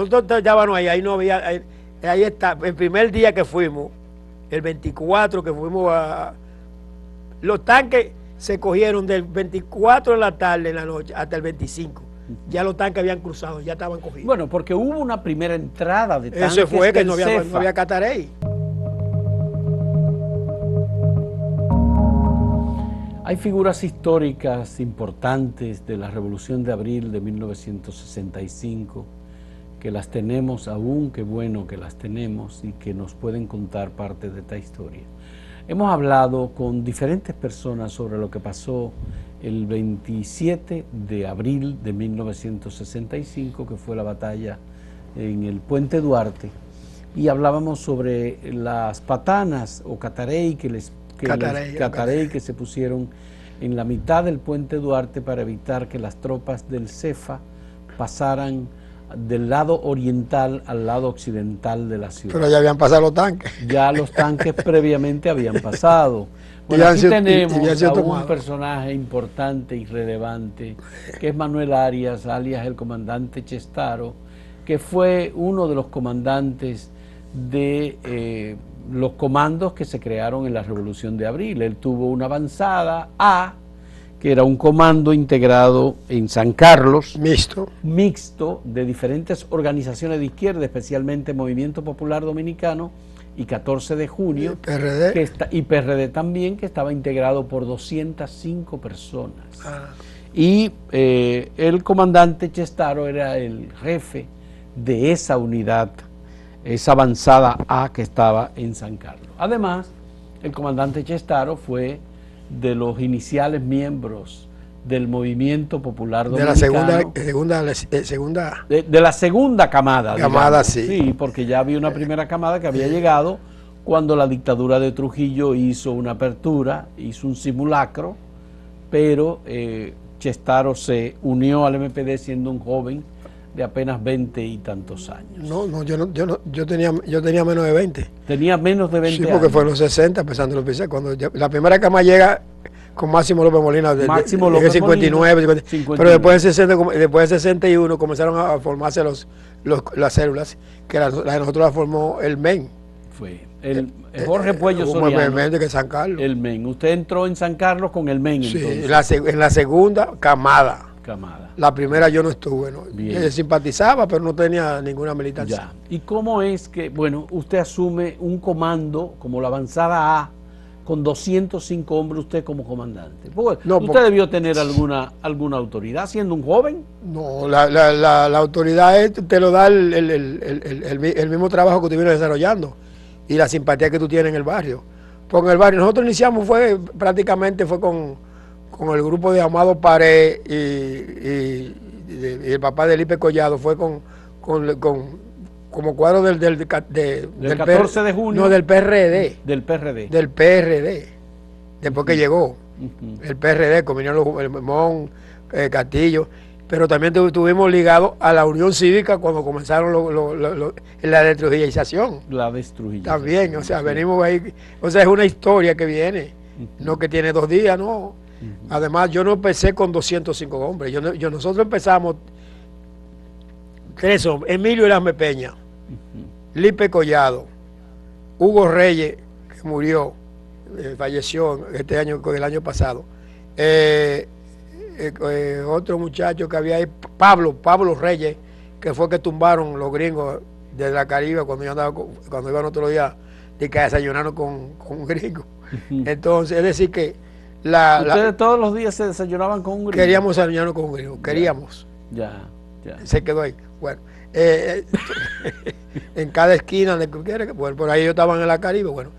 nosotros estábamos ahí no había, ahí está, el primer día que fuimos, el 24 que fuimos los tanques se cogieron del 24 de la tarde en la noche hasta el 25. Ya los tanques habían cruzado, ya estaban cogidos. Bueno, porque hubo una primera entrada de tanques. Eso fue que no había Catarey. Hay figuras históricas importantes de la Revolución de Abril de 1965 que las tenemos aún, qué bueno que las tenemos y que nos pueden contar parte de esta historia. Hemos hablado con diferentes personas sobre lo que pasó el 27 de abril de 1965, que fue la batalla en el Puente Duarte, y hablábamos sobre las patanas o catarey que se pusieron en la mitad del Puente Duarte para evitar que las tropas del CEFA pasaran del lado oriental al lado occidental de la ciudad. Pero ya habían pasado los tanques. Ya los tanques previamente habían pasado. Bueno, aquí tenemos a un personaje importante y relevante, que es Manuel Arias, alias el comandante Chestaro, que fue uno de los comandantes de los comandos que se crearon en la Revolución de Abril. Él tuvo una avanzada A, que era un comando integrado en San Carlos, mixto de diferentes organizaciones de izquierda, especialmente Movimiento Popular Dominicano y 14 de junio, y PRD también, que estaba integrado por 205 personas. Y el comandante Chestaro era el jefe de esa unidad, esa avanzada A que estaba en San Carlos. Además, el comandante Chestaro fue de los iniciales miembros del Movimiento Popular Dominicano. De la segunda camada. Sí, porque ya había una primera camada que había llegado cuando la dictadura de Trujillo hizo una apertura, hizo un simulacro, pero Chestaro se unió al MPD siendo un joven de apenas 20 y tantos años. Yo tenía menos de 20. Tenía menos de 20 años. Sí, porque fue en los 60, empezando los PC, cuando la primera cama llega con Máximo López Molina, de 59, 59, pero después de 61 comenzaron a formarse las células, que la de nosotros la formó el MEN. Fue Jorge Puello Soriano, de San Carlos. El MEN. Usted entró en San Carlos con el MEN, sí, entonces. En la segunda camada. La primera yo no estuve, ¿no? Yo simpatizaba, pero no tenía ninguna militancia. Ya. ¿Y cómo es que, bueno, usted asume un comando como la avanzada A con 205 hombres, usted como comandante? ¿Usted debió tener alguna autoridad siendo un joven? No, la autoridad te lo da el mismo trabajo que tú vienes desarrollando y la simpatía que tú tienes en el barrio. Porque en el barrio nosotros iniciamos prácticamente con el grupo de Amado Pared y el papá de Lipe Collado, fue como cuadro del 14 de junio. No, del PRD. Del PRD. Del PRD. Después que llegó el PRD, con el Mon, Castillo, pero también estuvimos ligados a la Unión Cívica cuando comenzaron la destrujillación. La destrujillación. También, o sea, venimos ahí, o sea, es una historia que viene, no que tiene 2 días, no. Además, yo no empecé con 205 hombres. Nosotros empezamos 3 hombres: Emilio Erasme Peña, Lipe Collado, Hugo Reyes, que murió, falleció el año pasado. Otro muchacho que había ahí, Pablo Reyes, que fue que tumbaron los gringos de la Caribe cuando iban otro día de que desayunaron con un gringo. Entonces, es decir que ustedes todos los días se desayunaban con un gringo. Queríamos desayunarnos con un gringo, queríamos. Ya. Se quedó ahí. Bueno, en cada esquina, por ahí ellos estaban en la Caribe. Bueno,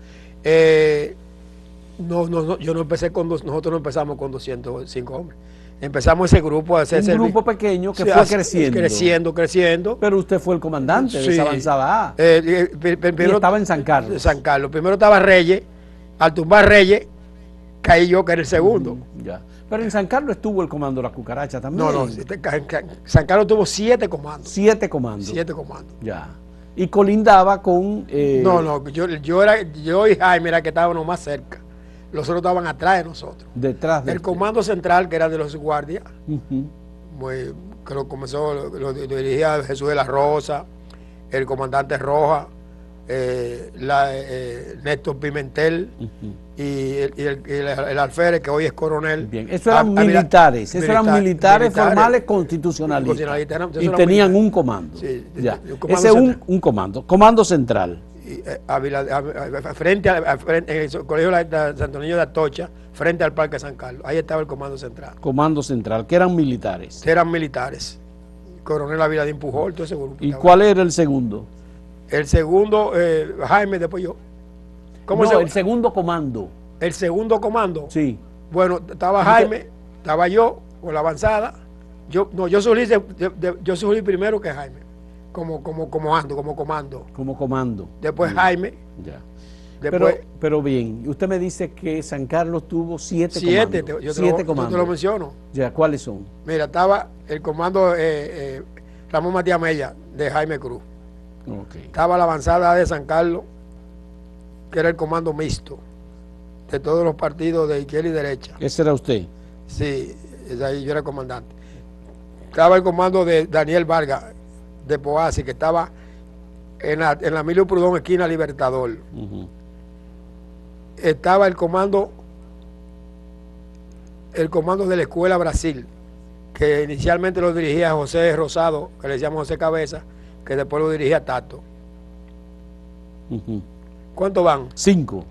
yo no empecé nosotros no empezamos con 205 hombres. Empezamos ese grupo a hacer un grupo pequeño que fue creciendo. Pero usted fue el comandante de esa avanzada A. Y estaba en San Carlos. San Carlos. Primero estaba Reyes. Al tumbar Reyes, caí yo, que era el segundo. Ya. Pero en San Carlos estuvo el comando de la cucaracha también. No, San Carlos tuvo 7 comandos. 7 comandos. 7 comandos. Ya. Y colindaba con... yo y Jaime era que estábamos más cerca. Los otros estaban atrás de nosotros. Detrás de el comando central, que era de los guardias, que lo comenzó, lo dirigía Jesús de la Rosa, el comandante Roja, Néstor Pimentel, y el alférez, que hoy es coronel. Bien, eso eran militares, militares formales constitucionalistas, y tenían un comando. Sí, ya. Ese es un comando, comando central. Frente en el colegio de Santo Niño de Atocha, frente al Parque San Carlos, ahí estaba el comando central. Comando central, que eran militares. Eran militares. Coronel Aviladín Pujol, todo ese grupo. ¿Y cuál era el segundo? El segundo, Jaime, después yo. No, el segundo comando. El segundo comando. Sí. Bueno, estaba Jaime, estaba yo con la avanzada. Yo subí primero que Jaime, como comando. Como comando. Después Jaime. Ya. Después, pero bien, usted me dice que San Carlos tuvo siete comandos. Siete comandos. Yo te lo menciono. Ya, ¿cuáles son? Mira, estaba el comando Ramón Matías Mella, de Jaime Cruz. Okay. Estaba la avanzada de San Carlos, que era el comando mixto de todos los partidos de izquierda y derecha. ¿Ese era usted? Sí, ahí yo era el comandante. Estaba el comando de Daniel Vargas, de Poasi, que estaba en la Emilio Prudón, esquina Libertador. Estaba el comando de la Escuela Brasil, que inicialmente lo dirigía José Rosado, que le decíamos José Cabeza, que después lo dirigía Tato. ¿Cuántos van? 5.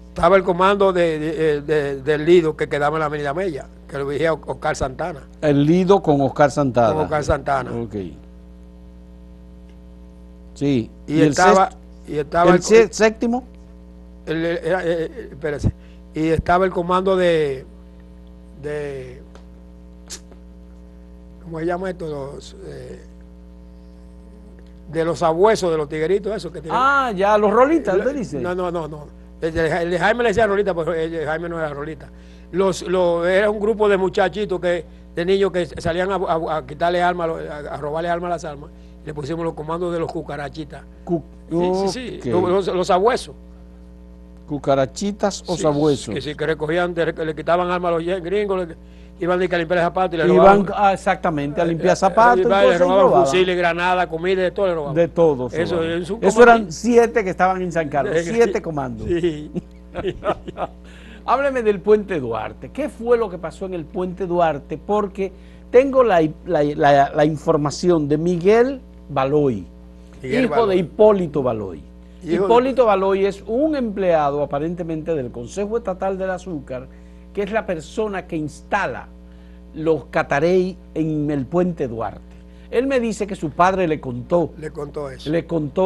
Estaba el comando del Lido, que quedaba en la Avenida Mella, que lo dirigía Oscar Santana. El Lido con Oscar Santana. Con Oscar Santana. Ok. Sí. Y estaba el séptimo. Espérese. Y estaba el comando de ¿cómo se llama esto? De los abuesos, de los tigueritos, esos que tienen. Ya, los rolitas, usted dice. No. El de Jaime le decía rolita, pero el de Jaime no era rolita. Era un grupo de muchachitos, de niños que salían a quitarle armas, a robarle armas a las armas. Le pusimos los comandos de los cucarachitas. Sí, los abuesos. Cucarachitas o sabuesos. Que recogían, le quitaban armas a los gringos, iban a limpiar zapatos y le robaban. Iban exactamente a limpiar zapatos. Le robaban fusiles, granadas, comida, de todo le robaban. De todo. Eso eran 7 que estaban en San Carlos, 7 comandos. Sí. Hábleme del Puente Duarte. ¿Qué fue lo que pasó en el Puente Duarte? Porque tengo la información de Miguel Baloy, hijo de Hipólito Baloy. Hipólito Baloy es un empleado aparentemente del Consejo Estatal del Azúcar, que es la persona que instala los catarey en el Puente Duarte. Él me dice que su padre le contó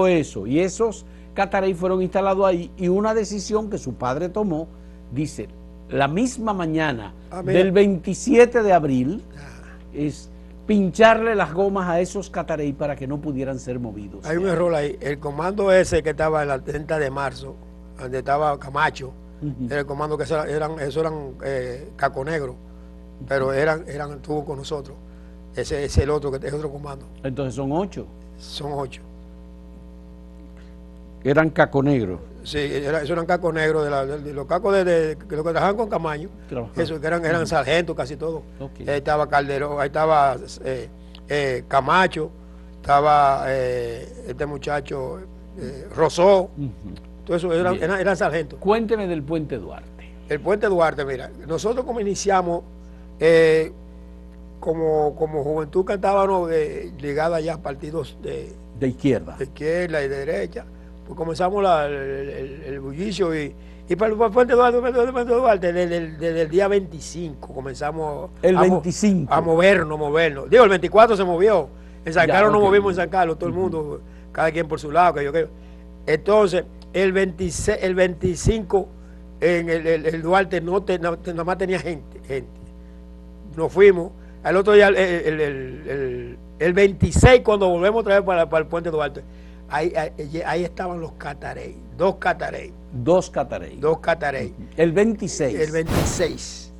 eso, y esos catarey fueron instalados ahí, y una decisión que su padre tomó, dice, la misma mañana del 27 de abril, es pincharle las gomas a esos catarey para que no pudieran ser movidos. Hay un error ahí. El comando ese que estaba en la 30 de marzo, donde estaba Camacho, era el comando que eran Caco Negro, pero estuvo con nosotros. Ese es el otro, que es otro comando. Entonces son 8. Son 8. Eran Caco Negro. Sí, eso eran Caco Negro, de los cacos que lo que trabajaban con Camaño. Eso, que eran sargentos casi todos. Okay. Ahí estaba Calderón, ahí estaba Camacho, estaba este muchacho Rosó. Todo eso eran sargentos. Cuénteme del Puente Duarte. El Puente Duarte, mira, nosotros como iniciamos, como juventud que estábamos ligada ya a partidos de izquierda. De izquierda y de derecha, pues comenzamos el bullicio y para el Puente Duarte desde el día 25 comenzamos a movernos. Digo, el 24 se movió. En San Carlos nos movimos en San Carlos, todo el mundo, cada quien por su lado. Entonces, el 25 en el Duarte nada más tenía gente. Nos fuimos. Al otro día, el 26, cuando volvemos otra vez para el Puente Duarte, ahí estaban los catarey, 2 catarey. 2 catarey. 2 catarey. El 26. El 26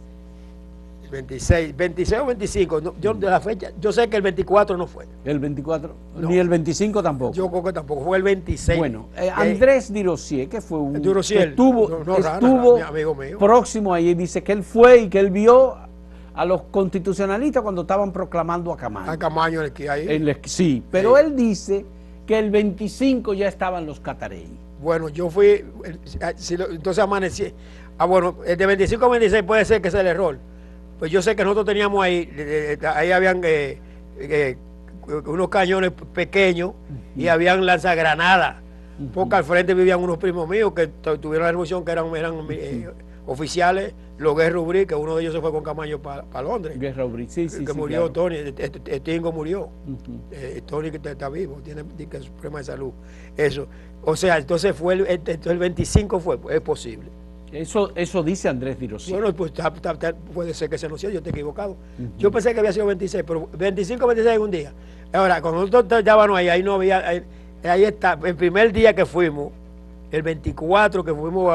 o 25, yo de la fecha, yo sé que el 24 no fue. El 24, no. Ni el 25 tampoco. Yo creo que tampoco, fue el 26. Bueno, Andrés Dirosier, que fue un que estuvo amigo mío, próximo ahí, dice que él fue y que él vio a los constitucionalistas cuando estaban proclamando a Camaño. A Camaño el esquí ahí. Sí, pero él dice que el 25 ya estaban los Catarey. Bueno, yo fui, entonces amanecí. Bueno, de 25 a 26 puede ser que sea el error. Pues yo sé que nosotros teníamos ahí habían unos cañones pequeños y habían lanzagranadas. Porque al frente vivían unos primos míos que tuvieron la revolución, que eran oficiales, los Guerra Ubrí, que uno de ellos se fue con Camaño para Londres. Guerra Ubrí, sí. Que murió, claro. Tony, Tingo murió. Tony que está vivo, tiene problema de salud. Eso. O sea, entonces fue el 25 es posible. Eso dice Andrés Dirosí. Bueno, pues puede ser que se nos sea, yo estoy equivocado. Yo pensé que había sido 26, pero 25, 26 en un día. Ahora, cuando nosotros estábamos ahí no había... Ahí está, el primer día que fuimos, el 24 que fuimos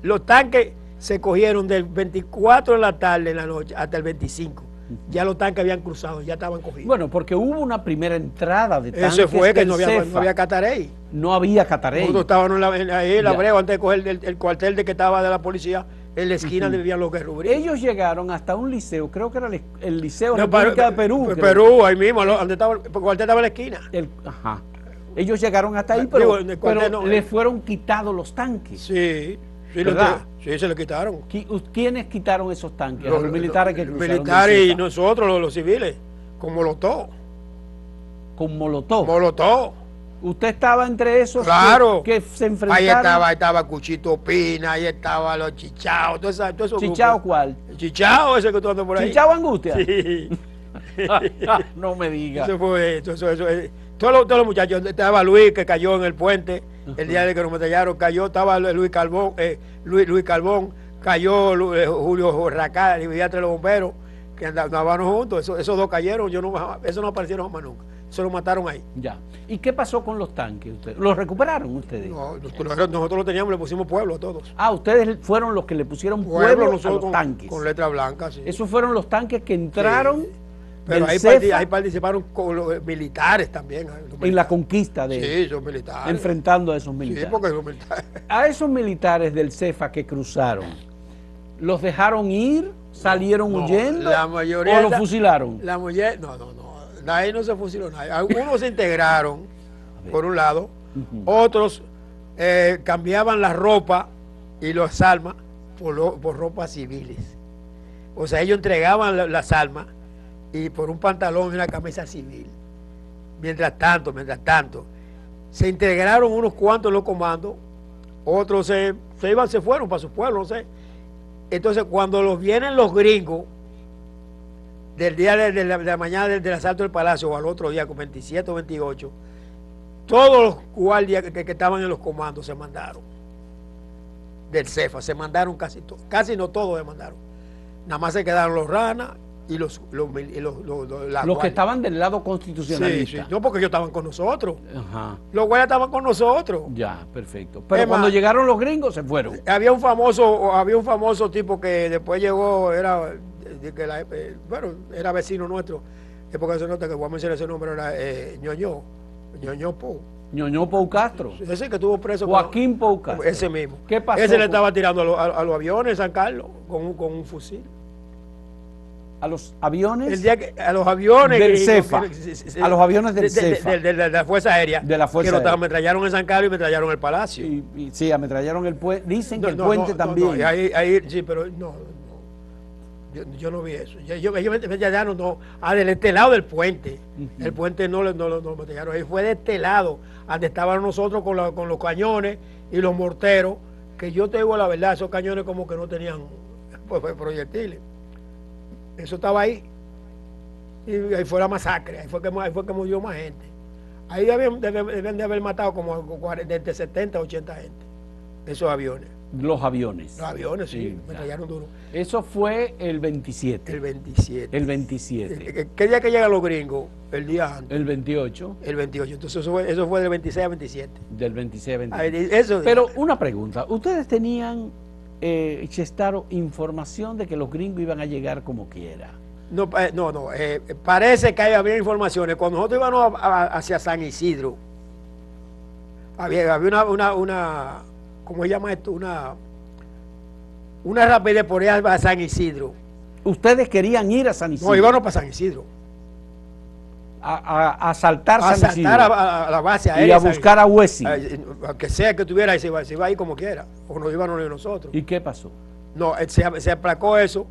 los tanques se cogieron del 24 de la tarde en la noche hasta el 25. Ya los tanques habían cruzado, ya estaban cogidos. Bueno, porque hubo una primera entrada de tanques. Eso fue que no había Catarey. No había Catarey. Nosotros estábamos ahí en la Breva antes de coger el cuartel de que estaba de la policía, en la esquina donde vivían los Guerra Ubrí. Ellos llegaron hasta un liceo, creo que era el Liceo República de Perú. Perú, ahí mismo, donde estaba, el cuartel estaba en la esquina. Ajá. Ellos llegaron hasta ahí, pero les fueron quitados los tanques. Sí, sí, se le quitaron. ¿Quiénes quitaron esos tanques? Los militares que cruzaron. Militares y nosotros, los civiles, con Molotov. ¿Con Molotov? Molotov. ¿Usted estaba entre esos claro. que se enfrentaron? Ahí estaba Cuchito Pina, ahí estaban los Chichaos, todo eso. ¿Chichao cuál? Chichao, ese que tú andas por ahí. ¿Chichao Angustia? Sí. No me digas. Eso fue todos los muchachos. Estaba Luis, que cayó en el puente, el día de que nos matallaron, estaba Luis Carbón, Luis Carbón, cayó Julio Racá, y vivía entre los bomberos, que andaban juntos. Esos dos cayeron, eso no aparecieron jamás nunca. Se lo mataron ahí. Ya. ¿Y qué pasó con los tanques? ¿Los recuperaron ustedes? No, nosotros lo teníamos, le pusimos pueblo a todos. Ustedes fueron los que le pusieron pueblo a los tanques. Con letra blanca, sí. Esos fueron los tanques que entraron. Sí. Pero ahí participaron con los militares también. En la conquista de... Sí, son militares. Enfrentando a esos militares. Sí, porque son militares. A esos militares del CEFA que cruzaron, ¿los dejaron ir? ¿Salieron huyendo? La mayoría... ¿O los fusilaron? La mayoría... No. Ahí no se fusiló nadie. Algunos se integraron, por un lado. Otros cambiaban la ropa y las armas por ropas civiles. O sea, ellos entregaban las armas y por un pantalón y una camisa civil. Mientras tanto, se integraron unos cuantos en los comandos, otros se fueron para su pueblo, no sé. Entonces, cuando los vienen los gringos, del día de la mañana del asalto del Palacio o al otro día, con 27 o 28, todos los guardias que estaban en los comandos se mandaron. Del CEFA, se mandaron casi no todos se mandaron. Nada más se quedaron los ranas y los que estaban del lado constitucionalista. Sí, no, porque ellos estaban con nosotros. Ajá. Los guardias estaban con nosotros. Ya, perfecto. Pero cuando llegaron los gringos se fueron. Había un famoso tipo que después llegó, era vecino nuestro, porque se nota que voy a mencionar ese nombre, era Ñoño Pou. Ñoño Pou Castro. Ese que estuvo preso. Joaquín Pou Castro. Ese mismo. ¿Qué pasó? Ese le estaba tirando a los aviones en San Carlos con un fusil. ¿A los aviones? A los aviones del CEFA. A los aviones del CEFA. De la Fuerza Aérea. De la Fuerza Aérea. Que ametrallaron en San Carlos y ametrallaron el Palacio. Sí, ametrallaron el puente. Dicen que el puente también. Ahí, sí, pero no. Yo no vi eso. Ellos me tiraron de este lado del puente. El puente no me tiraron. Ahí fue de este lado, donde estaban nosotros con los cañones y los morteros, que yo te digo la verdad, esos cañones como que no tenían proyectiles. Eso estaba ahí. Y ahí fue la masacre. Ahí fue que murió más gente. Ahí deben de haber matado como de 70 a 80 gente. Esos aviones. Los aviones. Los aviones, sí, me rayaron duro. Eso fue el 27. El 27. El 27. ¿Qué día que llegan los gringos? El día antes. El 28. El 28. Entonces eso fue del 26 al 27. Del 26 al 27. Pero una pregunta. ¿Ustedes tenían, Chestaro, información de que los gringos iban a llegar como quiera? No. Parece que había informaciones. Cuando nosotros íbamos hacia San Isidro, había una ¿cómo se llama esto? Una rapidez por allá a San Isidro. Ustedes querían ir a San Isidro. No, íbamos para San Isidro. A asaltar San Isidro. A la base aérea. Y a buscar a Huesi. Que sea que tuviera ahí, se iba ahí como quiera. O nos íbamos nosotros. ¿Y qué pasó? No, se aplacó eso.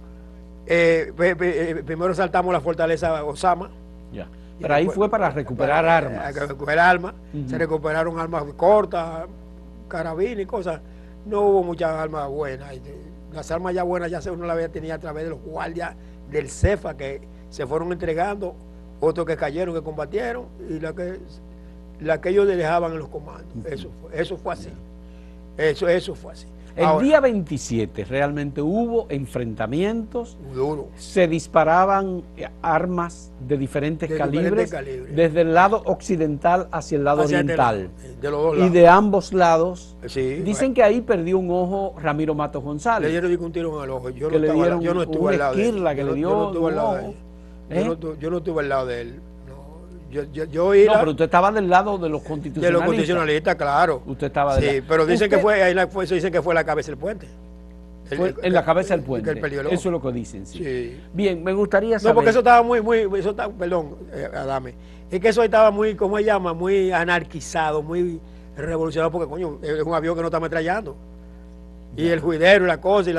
Primero saltamos la fortaleza Osama. Ya. Pero ahí fue para recuperar armas. Recuperar armas. Se recuperaron armas cortas, carabina y cosas. No hubo muchas armas buenas. Las armas ya buenas ya uno las tenía a través de los guardias del CEFA que se fueron entregando, otros que cayeron, que combatieron, y la que ellos dejaban en los comandos. Eso fue así. Eso fue así. El día 27 realmente hubo enfrentamientos, duro. Se disparaban armas de diferentes calibres, desde el lado occidental hacia el lado oriental, de los dos lados. Y de ambos lados. Sí, dicen que ahí perdió un ojo Ramiro Matos González. Le dieron un tiro en el ojo. Yo no estuve al lado de él. Yo no estuve al lado de él. No, pero usted estaba del lado de los constitucionalistas. De los constitucionalistas, claro. Usted estaba del lado. Pero dicen que dicen que fue la cabeza del puente. En la cabeza del puente. Eso es lo que dicen, sí. Bien, me gustaría saber. No, porque eso estaba perdón, Adame. Es que eso estaba muy, ¿cómo se llama? Muy anarquizado, muy revolucionario, porque coño, es un avión que no está ametrallando. Y el juidero y la cosa,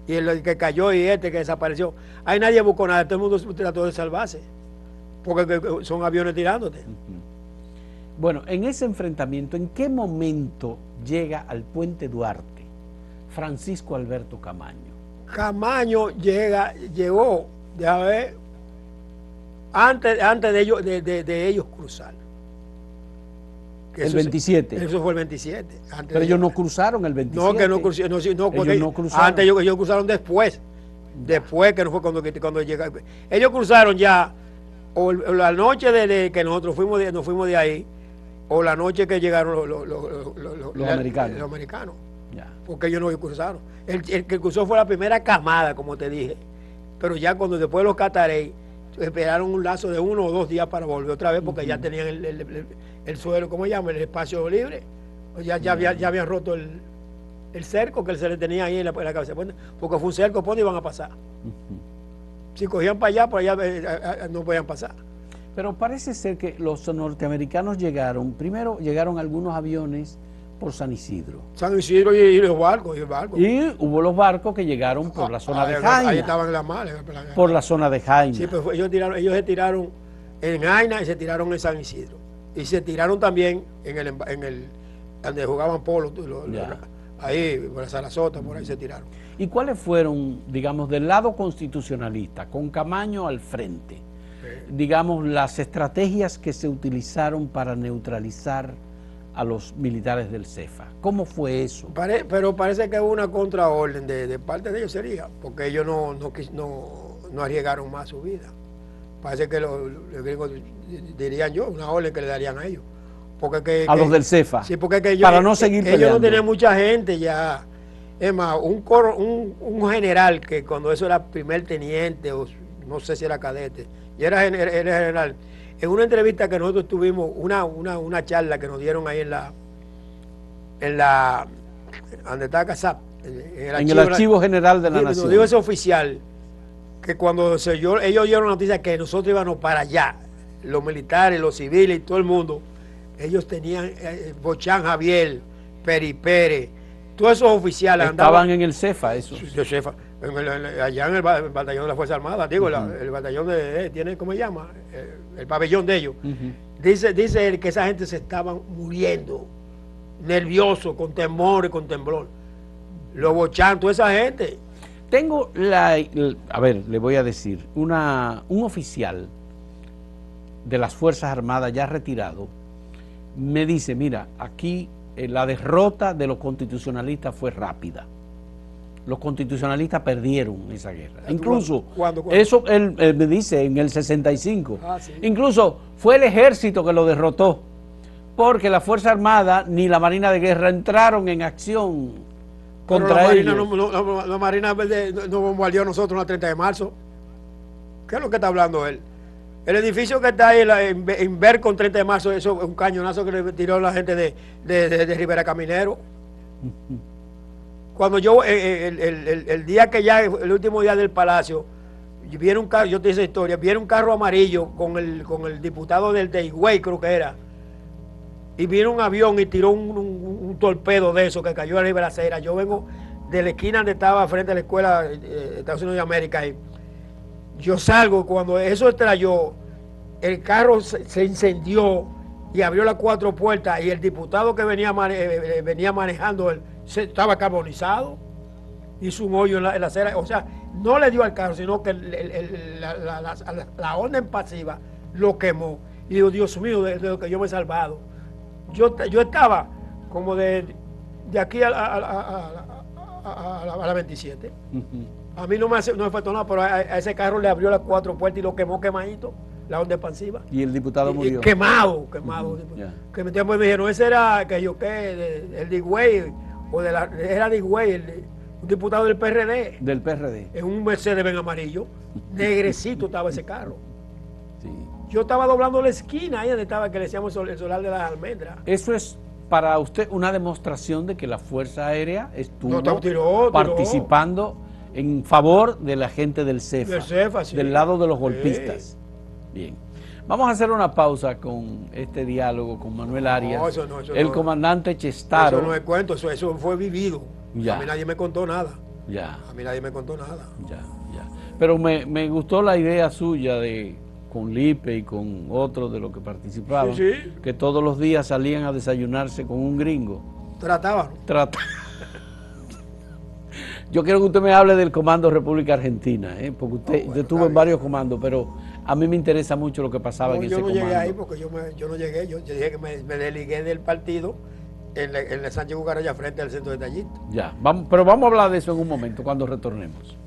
y el que cayó y que desapareció. Ahí nadie buscó nada, todo el mundo trató de salvarse. Porque son aviones tirándote. Bueno, en ese enfrentamiento, ¿en qué momento llega al Puente Duarte Francisco Alberto Camaño? Camaño llegó, déjame ver, antes de ellos cruzar. El 27. Eso fue el 27. Pero ellos no cruzaron el 27. No, que no cruzaron. Ellos no cruzaron. Antes ellos cruzaron después. Después, que no fue cuando llegaron. Ellos cruzaron ya, o la noche de que nosotros nos fuimos de ahí, o la noche que llegaron los americanos. Ya. Porque ellos no cruzaron. El que cruzó fue la primera camada, como te dije. Pero ya cuando después los catareis esperaron un lazo de 1 o 2 días para volver otra vez, porque ya tenían el suelo, ¿cómo se llama? El espacio libre. Ya habían roto el cerco que se le tenía ahí en la cabeza del puente, porque fue un cerco, ¿por dónde iban a pasar? Si cogían para allá, por allá no podían pasar. Pero parece ser que los norteamericanos primero llegaron algunos aviones por San Isidro. San Isidro y los barcos. Y hubo los barcos que llegaron por la zona de Jaina. Ahí estaban las malas. Por la zona de Jaina. Sí, pues ellos se tiraron en Jaina y se tiraron en San Isidro. Y se tiraron también en el donde jugaban polo. Ahí, por la Sarasota, por ahí se tiraron. ¿Y cuáles fueron, digamos, del lado constitucionalista, con Camaño al frente, digamos, las estrategias que se utilizaron para neutralizar a los militares del CEFA? ¿Cómo fue eso? Pero parece que hubo una contraorden de parte de ellos, sería, porque ellos no arriesgaron más su vida. Parece que los gringos, dirían yo, una orden que le darían a ellos. Porque a los del CEFA. Sí, porque para no seguir peleando. Ellos no tenían mucha gente ya. Es más, un general que cuando eso era primer teniente, o no sé si era cadete, y era general, en una entrevista que nosotros tuvimos, una charla que nos dieron ahí en la donde está CASAP, en el Archivo General de la Nación. Nos dijo ese oficial que cuando ellos dieron la noticia que nosotros íbamos para allá, los militares, los civiles y todo el mundo, ellos tenían Bochán Javier, Peri Pérez, todos esos oficiales estaban en el CEFA, esos. CEFA, allá en el batallón de la Fuerza Armada, digo, el batallón tiene, ¿cómo se llama? El pabellón de ellos. Dice él que esa gente se estaban muriendo, nerviosos, con temor y con temblor. Los Bochán, toda esa gente. Tengo a ver, le voy a decir, un oficial de las Fuerzas Armadas ya retirado, me dice, mira, aquí la derrota de los constitucionalistas fue rápida. Los constitucionalistas perdieron esa guerra. Incluso, ¿Cuándo? Eso él me dice, en el 65. Sí. Incluso fue el ejército que lo derrotó, porque la Fuerza Armada ni la Marina de Guerra entraron en acción contra ellos. La Marina no bombardeó a nosotros el 30 de marzo. ¿Qué es lo que está hablando él? El edificio que está ahí en Ver con 30 de marzo, eso es un cañonazo que le tiró la gente de Rivera Caminero. cuando yo, el día que ya, el último día del Palacio, viene un carro, yo te hice historia, viene un carro amarillo con el diputado del Higüey, creo que era, y viene un avión y tiró un torpedo de eso que cayó arriba de la acera. Yo vengo de la esquina donde estaba frente a la escuela de Estados Unidos de América, y yo salgo, cuando eso estalló, el carro se incendió y abrió las 4 puertas, y el diputado que venía manejando estaba carbonizado, hizo un hoyo en la acera, o sea, no le dio al carro, sino que la onda pasiva lo quemó. Y digo, Dios mío, de lo que yo me he salvado. Yo estaba como de aquí a la 27. A mí no me faltó nada, pero a ese carro le abrió las 4 puertas y lo quemó quemadito, la onda expansiva. Y el diputado murió. Quemado. Que me dijeron, ese era el de Higüey, era de Higüey, un diputado del PRD. Del PRD. En un Mercedes-Benz amarillo, negrecito estaba ese carro. Sí. Yo estaba doblando la esquina ahí donde estaba, que le decíamos el solar de las almendras. Eso es para usted una demostración de que la Fuerza Aérea estuvo tiró. Participando en favor de la gente del CEFA, sí. Del lado de los golpistas. Sí. Bien. Vamos a hacer una pausa con este diálogo con Manuel Arias, el comandante Chestaro. Eso no es cuento, eso fue vivido. Ya. A mí nadie me contó nada. Ya. A mí nadie me contó nada. Ya. Pero me gustó la idea suya con Lipe y con otros de los que participaban, sí. Que todos los días salían a desayunarse con un gringo. Trataban. Yo quiero que usted me hable del Comando República Argentina, porque usted estuvo en varios comandos, pero a mí me interesa mucho lo que pasaba en ese comando. Yo no llegué ahí porque yo no llegué, yo dije que me desligué del partido en la Sánchez Cucaraya frente al centro de Tallito. Ya, pero vamos a hablar de eso en un momento cuando retornemos.